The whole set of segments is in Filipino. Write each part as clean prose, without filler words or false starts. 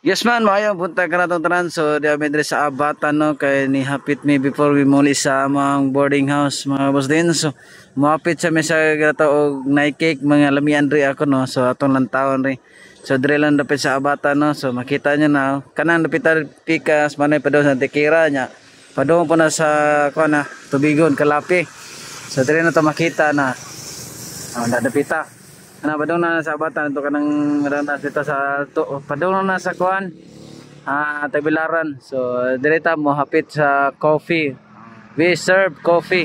Yes man, maayo punta ka na tong tanan. So di kami diri sa Abatan no kay ni hapit mi before we muli sa among boarding house mga boss din. So moapit sa mesa gato og night cake mga lamian diri ako no. So atong lantawon ri. So diri lang dapit sa Abatan no. So makita nyo na kanan dapit pikas manay pa daw sa Tikira nya. Padung po na sa kuan na Tubigon Kalapi. So diri na to makita na dapita. Ana padung na sa Abatan to kanang ranas dito sa to padung na sa kuan Tagbilaran. So direta mo hapit sa coffee. We serve coffee.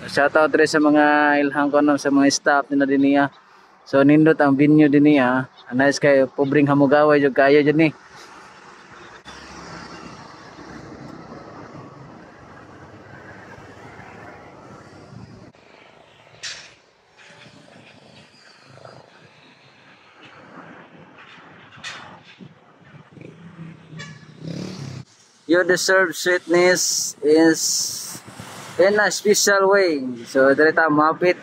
Shout out diri sa mga ilhang ko sa mga staff nila diniya. So nindot ang venue diniya. Nice kay pobreng hamugaway jud kayo jud ni. You deserve sweetness is in a special way. So direta mahapit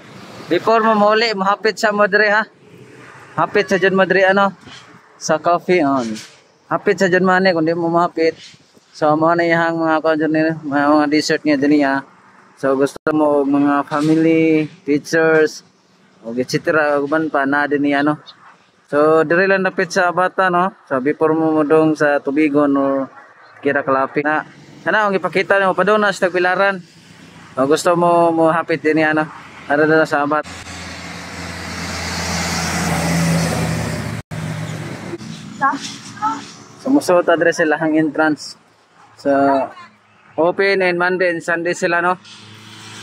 before mo muli mahapit sa mo diri ha. Hapit sa jud mo diri ano sa coffee on. Hapit sa jud man kundi mo mahapit. So mo na ihang mga kon ni mga dessert niya diniya. So gusto mo og mga family, teachers, og etc. uban pa na diniya no. So diri lang dapit sa bata no. So before mo mudong sa Tubigon or Kira Kalapi na ang ipakita nimo pa daw na sa Tagbilaran. O gusto mo hapit din ano ara na sa abat. Sumusot address sila ang entrance. So open and Monday and Sunday sila no.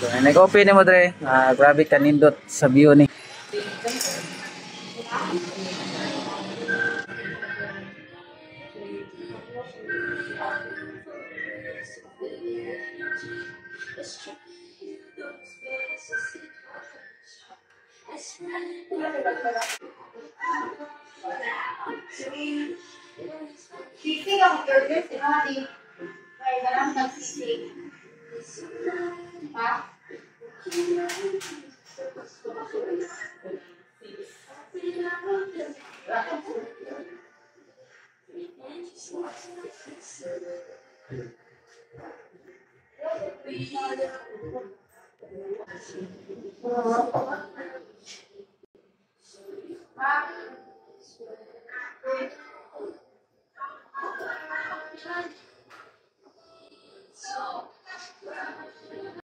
So nag-open ni mo dre. Grabe kanindot sa view ni. Sisig ang burger, si Mari. May ganang nagsisig. Ha?